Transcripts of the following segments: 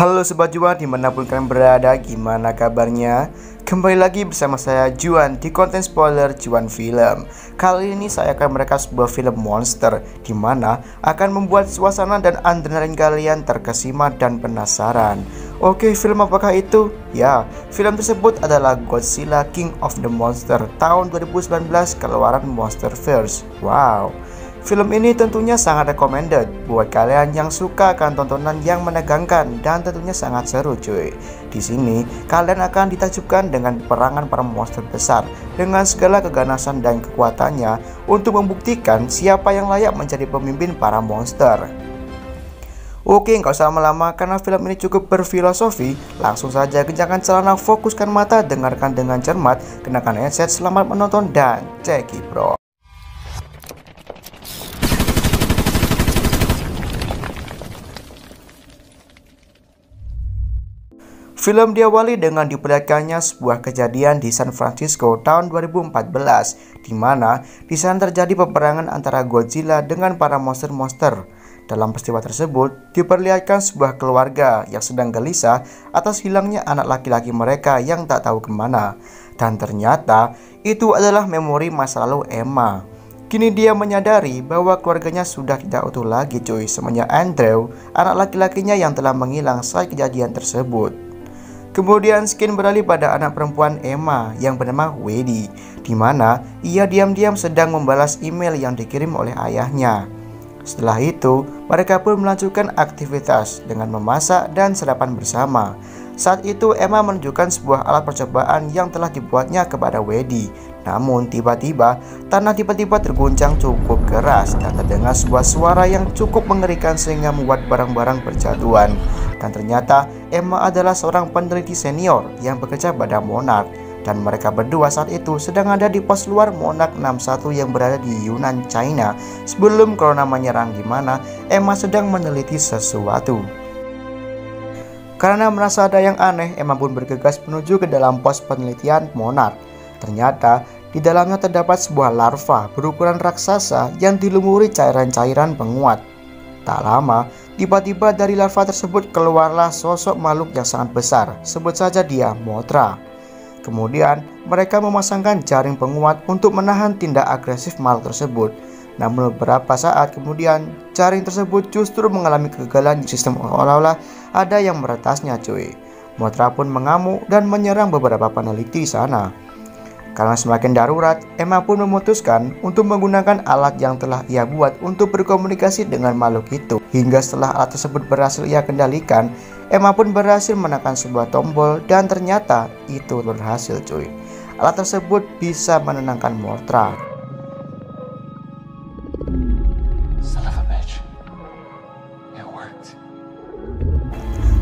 Halo Sobat Juan dimanapun kalian berada, gimana kabarnya? Kembali lagi bersama saya Juan di konten spoiler Juan Film. Kali ini saya akan merekam sebuah film monster, dimana akan membuat suasana dan adrenalin kalian terkesima dan penasaran. Oke, film apakah itu? Ya, film tersebut adalah Godzilla King of the Monster tahun 2019 keluaran Monsterverse. Wow, film ini tentunya sangat recommended buat kalian yang suka akan tontonan yang menegangkan dan tentunya sangat seru cuy. Di sini kalian akan ditakjubkan dengan perangan para monster besar dengan segala keganasan dan kekuatannya untuk membuktikan siapa yang layak menjadi pemimpin para monster. Oke, nggak usah lama-lama karena film ini cukup berfilosofi. Langsung saja kencangkan celana, fokuskan mata, dengarkan dengan cermat, kenakan headset, selamat menonton dan ceki bro. Film diawali dengan diperlihatkannya sebuah kejadian di San Francisco tahun 2014, di mana di sana terjadi peperangan antara Godzilla dengan para monster-monster. Dalam peristiwa tersebut, diperlihatkan sebuah keluarga yang sedang gelisah atas hilangnya anak laki-laki mereka yang tak tahu kemana. Dan ternyata itu adalah memori masa lalu Emma. Kini dia menyadari bahwa keluarganya sudah tidak utuh lagi cuy, semenjak Andrew, anak laki-lakinya yang telah menghilang saat kejadian tersebut. Kemudian skin beralih pada anak perempuan Emma yang bernama Wendy, di mana ia diam-diam sedang membalas email yang dikirim oleh ayahnya. Setelah itu, mereka pun melanjutkan aktivitas dengan memasak dan sarapan bersama. Saat itu Emma menunjukkan sebuah alat percobaan yang telah dibuatnya kepada Wendy. Namun tiba-tiba tanah tiba-tiba terguncang cukup keras dan terdengar sebuah suara yang cukup mengerikan sehingga membuat barang-barang berjatuhan. Dan ternyata Emma adalah seorang peneliti senior yang bekerja pada Monarch. Dan mereka berdua saat itu sedang ada di pos luar Monarch 61 yang berada di Yunnan, China sebelum corona menyerang, di mana Emma sedang meneliti sesuatu. Karena merasa ada yang aneh, Emma pun bergegas menuju ke dalam pos penelitian Monarch. Ternyata di dalamnya terdapat sebuah larva berukuran raksasa yang dilumuri cairan-cairan penguat. Tak lama, tiba-tiba dari larva tersebut keluarlah sosok makhluk yang sangat besar, sebut saja dia Mothra. Kemudian mereka memasangkan jaring penguat untuk menahan tindak agresif makhluk tersebut. Namun beberapa saat kemudian jaring tersebut justru mengalami kegagalan sistem, seolah-olah ada yang meretasnya cuy. Mothra pun mengamuk dan menyerang beberapa peneliti sana. Karena semakin darurat, Emma pun memutuskan untuk menggunakan alat yang telah ia buat untuk berkomunikasi dengan makhluk itu. Hingga setelah alat tersebut berhasil ia kendalikan, Emma pun berhasil menekan sebuah tombol dan ternyata itu berhasil cuy. Alat tersebut bisa menenangkan Mothra.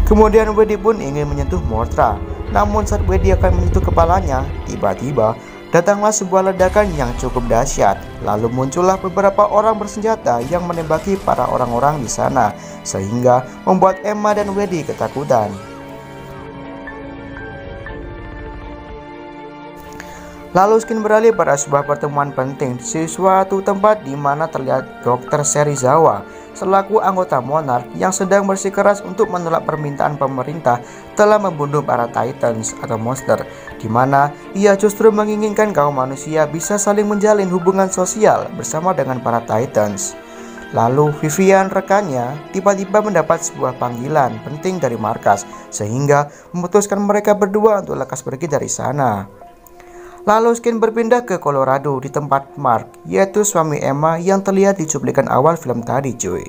Kemudian Wendy pun ingin menyentuh Mothra. Namun saat Wendy akan menyentuh kepalanya, tiba-tiba datanglah sebuah ledakan yang cukup dahsyat. Lalu muncullah beberapa orang bersenjata yang menembaki para orang-orang di sana, sehingga membuat Emma dan Wendy ketakutan. Lalu skin beralih pada sebuah pertemuan penting di suatu tempat di mana terlihat Dr. Serizawa selaku anggota Monarch yang sedang bersikeras untuk menolak permintaan pemerintah telah membunuh para Titans atau monster, di mana ia justru menginginkan kaum manusia bisa saling menjalin hubungan sosial bersama dengan para Titans. Lalu Vivian rekannya tiba-tiba mendapat sebuah panggilan penting dari markas, sehingga memutuskan mereka berdua untuk lekas pergi dari sana. Lalu skin berpindah ke Colorado di tempat Mark, yaitu suami Emma yang terlihat di cuplikan awal film tadi cuy.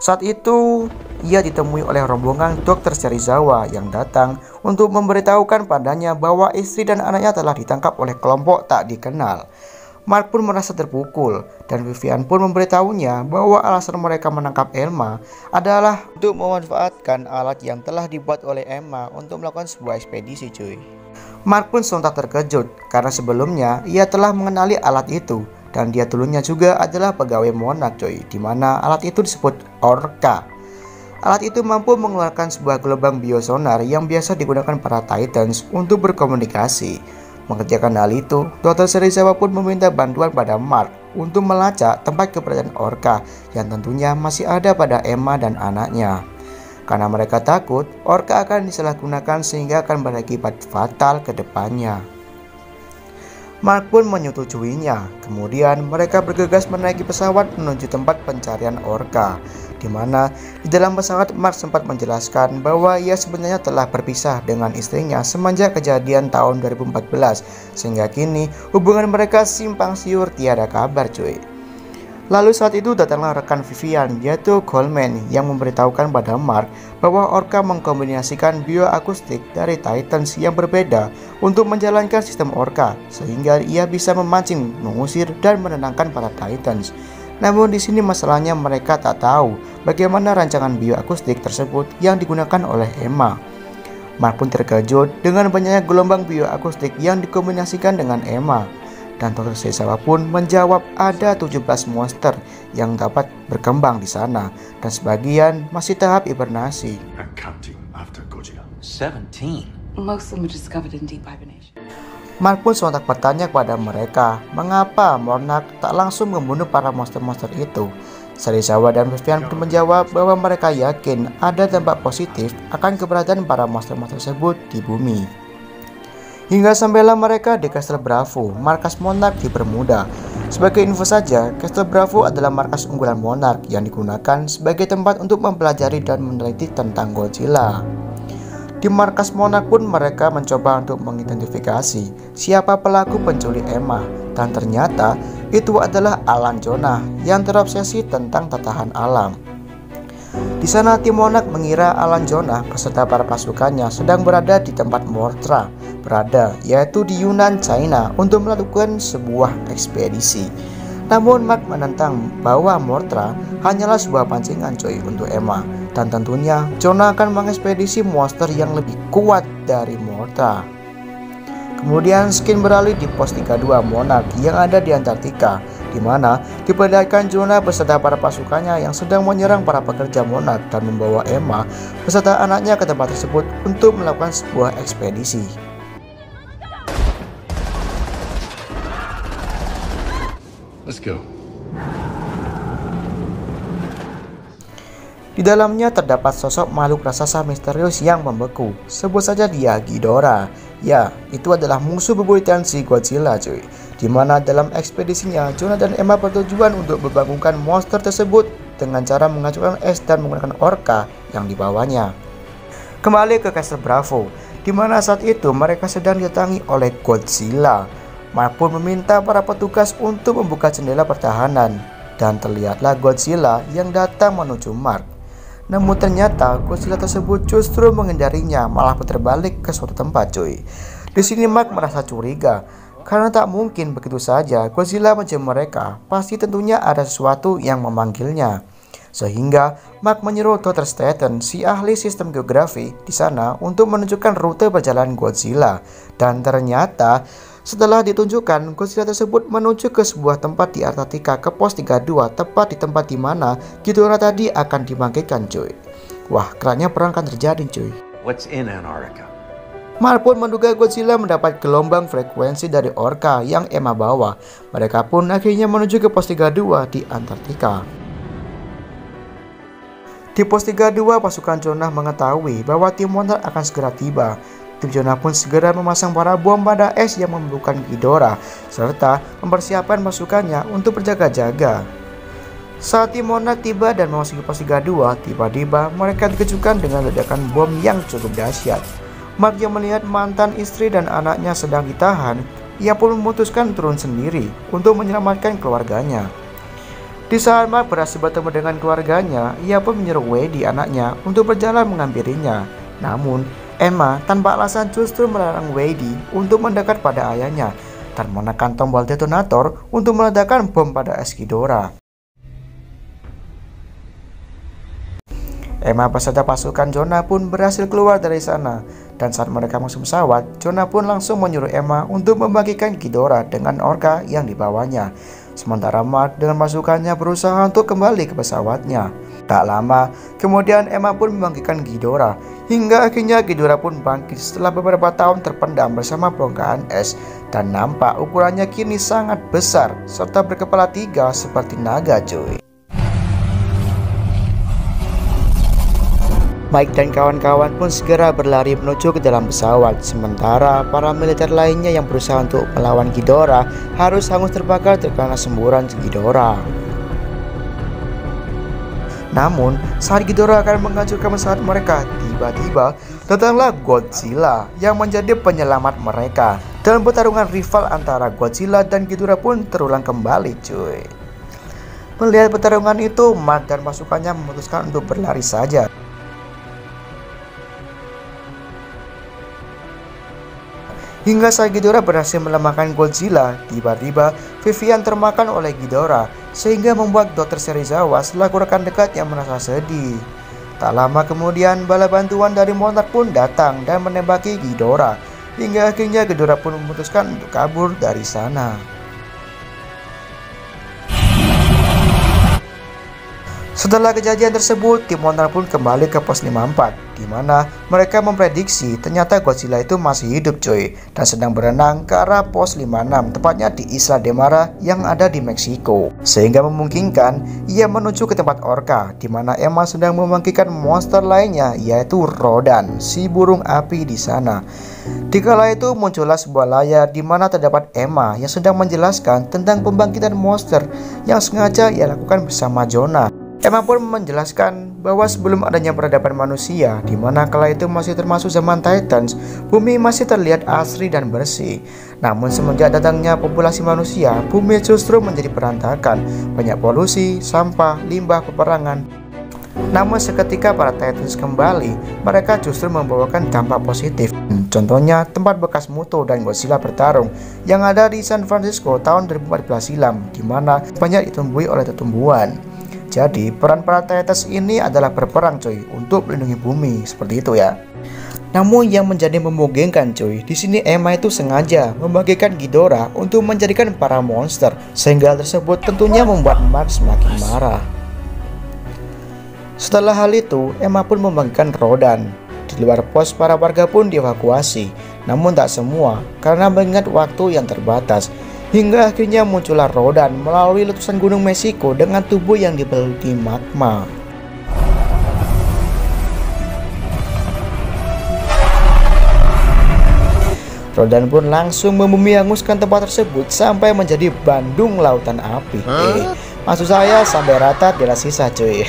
Saat itu ia ditemui oleh rombongan Dr. Serizawa yang datang untuk memberitahukan padanya bahwa istri dan anaknya telah ditangkap oleh kelompok tak dikenal. Mark pun merasa terpukul dan Vivian pun memberitahunya bahwa alasan mereka menangkap Emma adalah untuk memanfaatkan alat yang telah dibuat oleh Emma untuk melakukan sebuah ekspedisi cuy. Mark pun sontak terkejut karena sebelumnya ia telah mengenali alat itu dan dia dulunya juga adalah pegawai Monarch coy, di mana alat itu disebut Orca. Alat itu mampu mengeluarkan sebuah gelombang biosonar yang biasa digunakan para Titans untuk berkomunikasi. Mengerjakan hal itu, Dr. Serizawa pun meminta bantuan pada Mark untuk melacak tempat keberadaan Orca yang tentunya masih ada pada Emma dan anaknya. karena mereka takut orka akan disalahgunakan sehingga akan berakibat fatal ke depannya. Mark pun menyetujuinya. Kemudian mereka bergegas menaiki pesawat menuju tempat pencarian orka, di mana di dalam pesawat Mark sempat menjelaskan bahwa ia sebenarnya telah berpisah dengan istrinya semenjak kejadian tahun 2014, sehingga kini hubungan mereka simpang siur tiada kabar cuy. Lalu saat itu datanglah rekan Vivian yaitu Coleman yang memberitahukan pada Mark bahwa orka mengkombinasikan bioakustik dari Titans yang berbeda untuk menjalankan sistem orka sehingga ia bisa memancing, mengusir dan menenangkan para Titans. Namun di sini masalahnya mereka tak tahu bagaimana rancangan bioakustik tersebut yang digunakan oleh Emma. Mark pun terkejut dengan banyaknya gelombang bioakustik yang dikombinasikan dengan Emma. Dan Dr. Serizawa pun menjawab ada 17 monster yang dapat berkembang di sana dan sebagian masih tahap hibernasi. 17. Most of them were discovered in deep hibernation. Mark pun sontak bertanya kepada mereka mengapa Monarch tak langsung membunuh para monster-monster itu. Serizawa dan Vivian pun menjawab bahwa mereka yakin ada dampak positif akan keberadaan para monster-monster tersebut di bumi. Hingga sampailah mereka di Castle Bravo, markas Monarch di Bermuda. Sebagai info saja, Castle Bravo adalah markas unggulan Monarch yang digunakan sebagai tempat untuk mempelajari dan meneliti tentang Godzilla. Di markas Monarch pun mereka mencoba untuk mengidentifikasi siapa pelaku penculik Emma, dan ternyata itu adalah Alan Jonah yang terobsesi tentang tatahan alam. Di sana tim Monarch mengira Alan Jonah beserta para pasukannya sedang berada di tempat Mothra berada, yaitu di Yunnan, China, untuk melakukan sebuah ekspedisi. Namun Mark menentang bahwa Mothra hanyalah sebuah pancingan coy untuk Emma, dan tentunya Jonah akan mengekspedisi monster yang lebih kuat dari Mothra. Kemudian skin beralih di pos 32 Monarch yang ada di Antartika, di mana diperlihatkan Jonah beserta para pasukannya yang sedang menyerang para pekerja Monarch dan membawa Emma beserta anaknya ke tempat tersebut untuk melakukan sebuah ekspedisi. Let's go. Di dalamnya terdapat sosok makhluk raksasa misterius yang membeku. Sebut saja dia Ghidorah. Ya, itu adalah musuh bebuyutan si Godzilla cuy. Dimana dalam ekspedisinya Jonah dan Emma bertujuan untuk membangunkan monster tersebut dengan cara menghancurkan es dan menggunakan orka yang dibawanya. Kembali ke Castle Bravo, dimana saat itu mereka sedang didatangi oleh Godzilla. Mark pun meminta para petugas untuk membuka jendela pertahanan, dan terlihatlah Godzilla yang datang menuju Mark. Namun ternyata Godzilla tersebut justru menghindarinya, malah putar balik ke suatu tempat cuy. Di sini Mark merasa curiga karena tak mungkin begitu saja Godzilla menjemput mereka, pasti tentunya ada sesuatu yang memanggilnya. Sehingga Mark menyuruh Dr. Staten, si ahli sistem geografi di sana, untuk menunjukkan rute perjalanan Godzilla. Dan ternyata setelah ditunjukkan, Godzilla tersebut menuju ke sebuah tempat di Antartika ke pos 32, tepat di tempat di mana Ghidorah tadi akan dibangkitkan cuy. Wah, kerannya perang akan terjadi cuy. What's in Antarctica? Mark pun menduga Godzilla mendapat gelombang frekuensi dari orka yang Emma bawa. Mereka pun akhirnya menuju ke pos 32 di Antartika. Di pos 32, pasukan Jonah mengetahui bahwa tim Monarch akan segera tiba. Tim Jonah pun segera memasang para bom pada es yang membunuhkan Ghidorah, serta mempersiapkan pasukannya untuk berjaga-jaga. Saat tim Monarch tiba dan memasuki pos 32, tiba-tiba mereka dikejutkan dengan ledakan bom yang cukup dahsyat. Mark yang melihat mantan istri dan anaknya sedang ditahan, ia pun memutuskan turun sendiri untuk menyelamatkan keluarganya. Di saat Mark berhasil bertemu dengan keluarganya, ia pun menyuruh Wade anaknya untuk berjalan menghampirinya. Namun Emma tanpa alasan justru melarang Wade untuk mendekat pada ayahnya dan menekan tombol detonator untuk meledakkan bom pada es Ghidorah. Emma beserta pasukan Jonah pun berhasil keluar dari sana, dan saat mereka masuk pesawat, Jonah pun langsung menyuruh Emma untuk membagikan Ghidorah dengan orka yang dibawanya. Sementara Mark dengan pasukannya berusaha untuk kembali ke pesawatnya. Tak lama, kemudian Emma pun membangkitkan Ghidorah, hingga akhirnya Ghidorah pun bangkit setelah beberapa tahun terpendam bersama bongkahan es, dan nampak ukurannya kini sangat besar serta berkepala 3 seperti naga cuy. Mike dan kawan-kawan pun segera berlari menuju ke dalam pesawat, sementara para militer lainnya yang berusaha untuk melawan Ghidorah harus hangus terbakar terkena semburan Ghidorah. Namun, saat Ghidorah akan menghancurkan pesawat mereka, tiba-tiba datanglah Godzilla yang menjadi penyelamat mereka. Dan pertarungan rival antara Godzilla dan Ghidorah pun terulang kembali, cuy. Melihat pertarungan itu, Mark dan pasukannya memutuskan untuk berlari saja. Hingga saat Ghidorah berhasil melemahkan Godzilla, tiba-tiba Vivian termakan oleh Ghidorah, sehingga membuat Dr. Serizawa selaku rekan dekat yang merasa sedih. Tak lama kemudian, bala bantuan dari Monarch pun datang dan menembaki Ghidorah, hingga akhirnya Ghidorah pun memutuskan untuk kabur dari sana. Setelah kejadian tersebut, tim Monarch pun kembali ke pos 54, di mana mereka memprediksi ternyata Godzilla itu masih hidup, cuy, dan sedang berenang ke arah pos 56, tepatnya di Isla de Mara yang ada di Meksiko, sehingga memungkinkan ia menuju ke tempat Orca, di mana Emma sedang membangkitkan monster lainnya, yaitu Rodan, si burung api di sana. Dikala itu muncullah sebuah layar di mana terdapat Emma yang sedang menjelaskan tentang pembangkitan monster yang sengaja ia lakukan bersama Jonah. Emma pun menjelaskan bahwa sebelum adanya peradaban manusia, di mana kala itu masih termasuk zaman Titans, bumi masih terlihat asri dan bersih. Namun semenjak datangnya populasi manusia, bumi justru menjadi berantakan, banyak polusi, sampah, limbah peperangan. Namun seketika para Titans kembali, mereka justru membawakan dampak positif. Contohnya tempat bekas Muto dan Godzilla bertarung yang ada di San Francisco tahun 2014 silam, di mana banyak ditumbuhi oleh tumbuhan. Jadi peran para Titans ini adalah berperang, cuy, untuk melindungi bumi, seperti itu ya. Namun yang menjadi memungkinkan, cuy, di sini Emma itu sengaja membagikan Ghidorah untuk menjadikan para monster, sehingga hal tersebut tentunya membuat Mark semakin marah. Setelah hal itu, Emma pun membagikan Rodan. Di luar pos, para warga pun dievakuasi, namun tak semua karena mengingat waktu yang terbatas. Hingga akhirnya muncullah Rodan melalui letusan gunung Meksiko dengan tubuh yang dipenuhi magma. Rodan pun langsung membumi hanguskan tempat tersebut sampai menjadi bandung lautan api. Maksud saya sampai rata tidak sisa, cuy.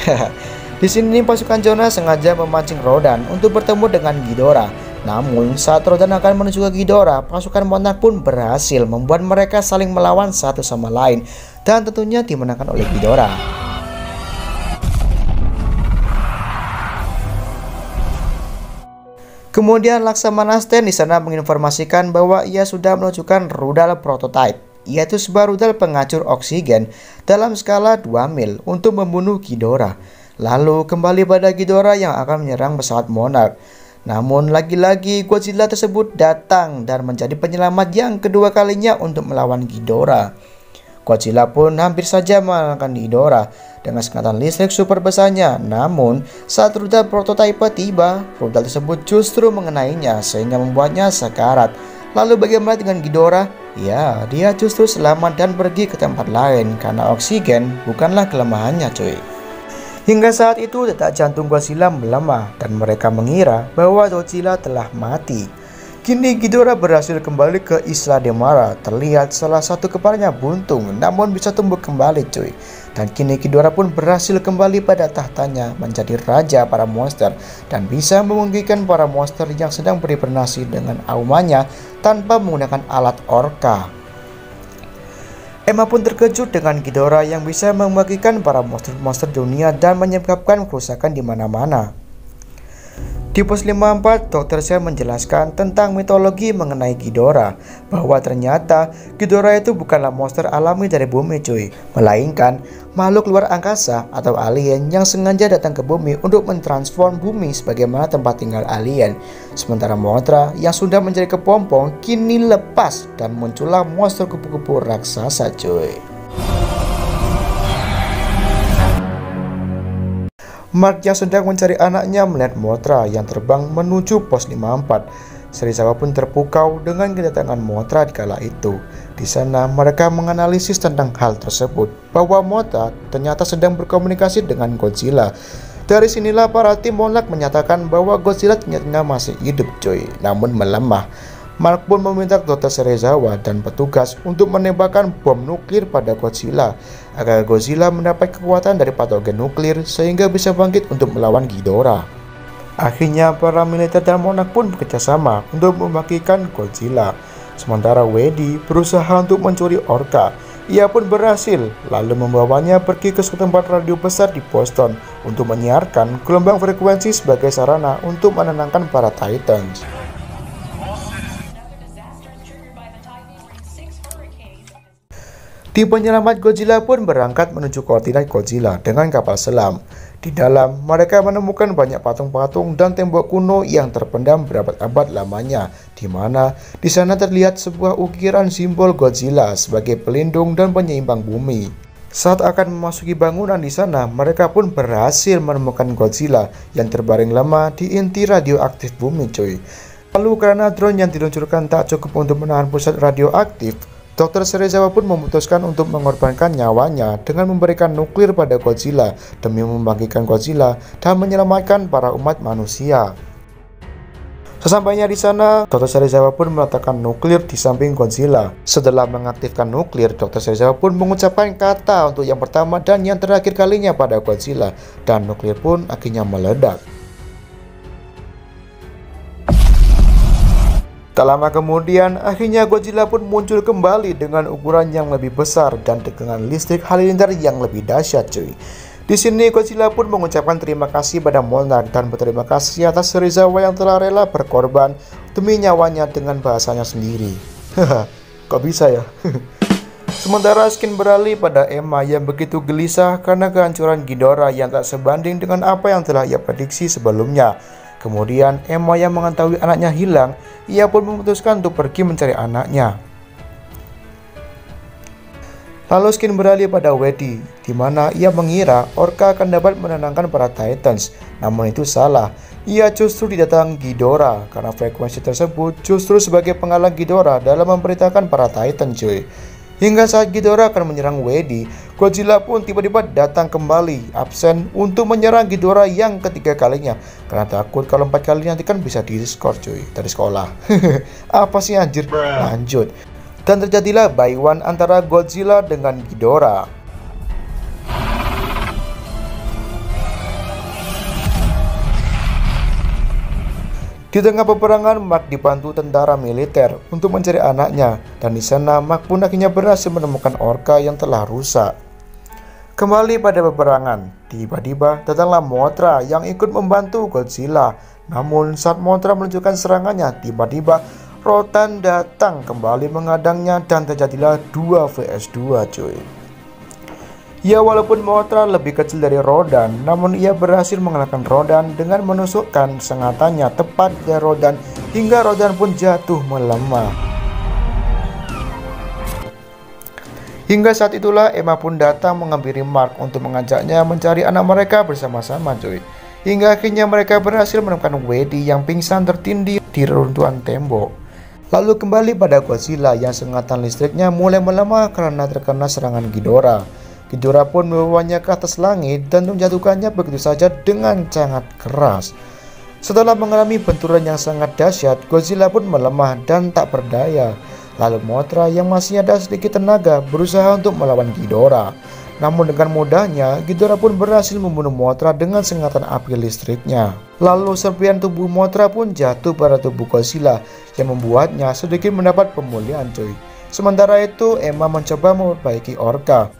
Di sini pasukan Jonah sengaja memancing Rodan untuk bertemu dengan Ghidorah. Namun saat Rodan akan menuju ke Ghidorah, pasukan Monarch pun berhasil membuat mereka saling melawan satu sama lain dan tentunya dimenangkan oleh Ghidorah. Kemudian Laksamana Sten di sana menginformasikan bahwa ia sudah menunjukkan rudal prototype, yaitu sebuah rudal penghancur oksigen dalam skala 2 mil untuk membunuh Ghidorah. Lalu kembali pada Ghidorah yang akan menyerang pesawat Monarch. Namun lagi-lagi Godzilla tersebut datang dan menjadi penyelamat yang kedua kalinya untuk melawan Ghidorah. Godzilla pun hampir saja mengalahkan Ghidorah dengan sengatan listrik super besarnya. Namun saat rudal prototipe tiba, rudal tersebut justru mengenainya sehingga membuatnya sekarat. Lalu bagaimana dengan Ghidorah? Ya, dia justru selamat dan pergi ke tempat lain karena oksigen bukanlah kelemahannya, cuy. Hingga saat itu detak jantung Godzilla melemah dan mereka mengira bahwa Godzilla telah mati. Kini Ghidorah berhasil kembali ke Isla de Mara. Terlihat salah satu kepalanya buntung namun bisa tumbuh kembali, cuy. Dan kini Ghidorah pun berhasil kembali pada tahtanya menjadi raja para monster dan bisa memungkinkan para monster yang sedang berhibernasi dengan aumannya tanpa menggunakan alat Orca. Emma pun terkejut dengan Ghidorah yang bisa membagikan para monster-monster dunia dan menyebabkan kerusakan di mana-mana. Di pos 54, Dr. Shell menjelaskan tentang mitologi mengenai Ghidorah, bahwa ternyata Ghidorah itu bukanlah monster alami dari bumi, cuy, melainkan makhluk luar angkasa atau alien yang sengaja datang ke bumi untuk mentransform bumi sebagaimana tempat tinggal alien. Sementara Mothra yang sudah menjadi kepompong kini lepas dan muncullah monster kupu-kupu raksasa, cuy. Mark yang sedang mencari anaknya melihat Mothra yang terbang menuju pos 54. Serizawa pun terpukau dengan kedatangan Mothra di kala itu. Di sana mereka menganalisis tentang hal tersebut, bahwa Mothra ternyata sedang berkomunikasi dengan Godzilla. Dari sinilah para tim Monarch menyatakan bahwa Godzilla ternyata masih hidup cuy, namun melemah. Mark pun meminta Dr. Serizawa dan petugas untuk menembakkan bom nuklir pada Godzilla agar Godzilla mendapat kekuatan dari patogen nuklir sehingga bisa bangkit untuk melawan Ghidorah. Akhirnya para militer dan Monarch pun bekerjasama untuk membagikan Godzilla. Sementara Weddy berusaha untuk mencuri Orca. Ia pun berhasil, lalu membawanya pergi ke suatu tempat radio besar di Boston untuk menyiarkan gelombang frekuensi sebagai sarana untuk menenangkan para Titans. Tim penyelamat Godzilla pun berangkat menuju koordinat Godzilla dengan kapal selam. Di dalam, mereka menemukan banyak patung-patung dan tembok kuno yang terpendam berabad-abad lamanya, di mana di sana terlihat sebuah ukiran simbol Godzilla sebagai pelindung dan penyeimbang bumi. Saat akan memasuki bangunan di sana, mereka pun berhasil menemukan Godzilla yang terbaring lemah di inti radioaktif bumi cuy. Lalu karena drone yang diluncurkan tak cukup untuk menahan pusat radioaktif, Dr. Serizawa pun memutuskan untuk mengorbankan nyawanya dengan memberikan nuklir pada Godzilla demi membangkitkan Godzilla dan menyelamatkan para umat manusia. Sesampainya di sana, Dr. Serizawa pun meletakkan nuklir di samping Godzilla. Setelah mengaktifkan nuklir, Dr. Serizawa pun mengucapkan kata untuk yang pertama dan yang terakhir kalinya pada Godzilla, dan nuklir pun akhirnya meledak. Tak lama kemudian, akhirnya Godzilla pun muncul kembali dengan ukuran yang lebih besar dan tegangan listrik halilintar yang lebih dahsyat cuy. Di sini Godzilla pun mengucapkan terima kasih pada Monarch dan berterima kasih atas Serizawa yang telah rela berkorban demi nyawanya dengan bahasanya sendiri. Haha, kok bisa ya? Sementara skin beralih pada Emma yang begitu gelisah karena kehancuran Ghidorah yang tak sebanding dengan apa yang telah ia prediksi sebelumnya. Kemudian Emma yang mengetahui anaknya hilang, ia pun memutuskan untuk pergi mencari anaknya. Lalu skin beralih pada Weddy, di mana ia mengira Orca akan dapat menenangkan para Titans. Namun itu salah, ia justru didatangi Ghidorah karena frekuensi tersebut justru sebagai penghalang Ghidorah dalam memberitakan para Titan cuy. Hingga saat Ghidorah akan menyerang Weddy, Godzilla pun tiba-tiba datang kembali absen untuk menyerang Ghidorah yang ketiga kalinya karena takut kalau 4 kali nanti kan bisa di-skor cuy dari sekolah. Apa sih anjir? Lanjut. Dan terjadilah buy-one antara Godzilla dengan Ghidorah. Di tengah peperangan, Mark dibantu tentara militer untuk mencari anaknya, dan di sana Mark pun akhirnya berhasil menemukan Orca yang telah rusak. Kembali pada peperangan, tiba-tiba datanglah Mothra yang ikut membantu Godzilla. Namun saat Mothra melanjutkan serangannya, tiba-tiba Rodan datang kembali menghadangnya dan terjadilah 2 vs 2 cuy. Ya walaupun Mothra lebih kecil dari Rodan, namun ia berhasil mengalahkan Rodan dengan menusukkan sengatannya tepat ke Rodan hingga Rodan pun jatuh melemah. Hingga saat itulah Emma pun datang menghampiri Mark untuk mengajaknya mencari anak mereka bersama-sama cuy. Hingga akhirnya mereka berhasil menemukan Weddy yang pingsan tertindih di reruntuhan tembok. Lalu kembali pada Godzilla yang sengatan listriknya mulai melemah karena terkena serangan Ghidorah. Ghidorah pun membawanya ke atas langit dan menjatuhkannya begitu saja dengan sangat keras. Setelah mengalami benturan yang sangat dahsyat, Godzilla pun melemah dan tak berdaya. Lalu Mothra yang masih ada sedikit tenaga berusaha untuk melawan Ghidorah. Namun dengan mudahnya, Ghidorah pun berhasil membunuh Mothra dengan sengatan api listriknya. Lalu serpihan tubuh Mothra pun jatuh pada tubuh Godzilla yang membuatnya sedikit mendapat pemulihan cuy. Sementara itu, Emma mencoba memperbaiki Orca.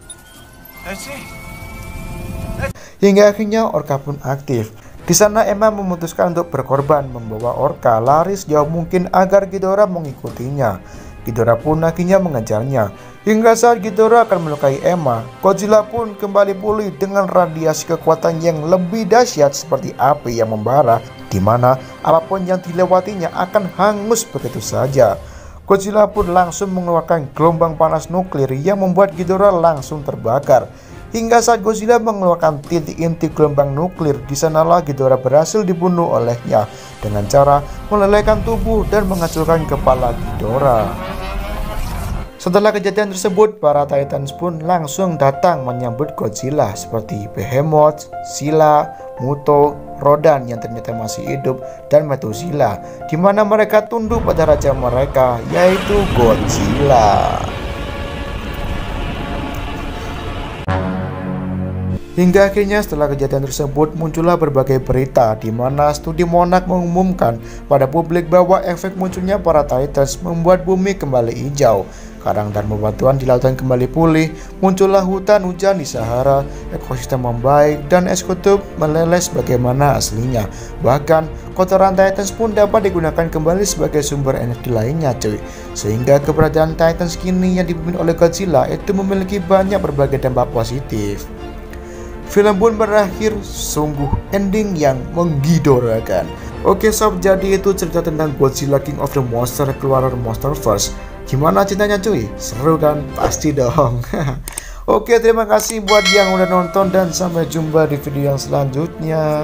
Hingga akhirnya Orca pun aktif. Di sana Emma memutuskan untuk berkorban membawa Orca lari sejauh mungkin agar Ghidorah mengikutinya. Ghidorah pun akhirnya mengejarnya. Hingga saat Ghidorah akan melukai Emma, Godzilla pun kembali pulih dengan radiasi kekuatan yang lebih dahsyat seperti api yang membara, di mana apapun yang dilewatinya akan hangus begitu saja. Godzilla pun langsung mengeluarkan gelombang panas nuklir yang membuat Ghidorah langsung terbakar. Hingga saat Godzilla mengeluarkan titik inti gelombang nuklir, di sanalah Ghidorah berhasil dibunuh olehnya dengan cara melelehkan tubuh dan menghancurkan kepala Ghidorah. Setelah kejadian tersebut, para Titans pun langsung datang menyambut Godzilla seperti Behemoth, Scylla, Muto, Rodan yang ternyata masih hidup, dan Methuselah, di mana mereka tunduk pada raja mereka, yaitu Godzilla. Hingga akhirnya setelah kejadian tersebut muncullah berbagai berita di mana studi Monarch mengumumkan pada publik bahwa efek munculnya para Titans membuat bumi kembali hijau, karang dan bebatuan di lautan kembali pulih, muncullah hutan hujan di Sahara, ekosistem membaik, dan es kutub meleleh sebagaimana aslinya. Bahkan kotoran Titans pun dapat digunakan kembali sebagai sumber energi lainnya cuy. Sehingga keberadaan Titans kini yang dipimpin oleh Godzilla itu memiliki banyak berbagai dampak positif. Film pun berakhir sungguh ending yang menggidorakan. Oke sob, jadi itu cerita tentang Godzilla King of the Monster keluar Monsterverse. Gimana ceritanya cuy? Seru kan? Pasti dong. Oke, terima kasih buat yang udah nonton dan sampai jumpa di video yang selanjutnya.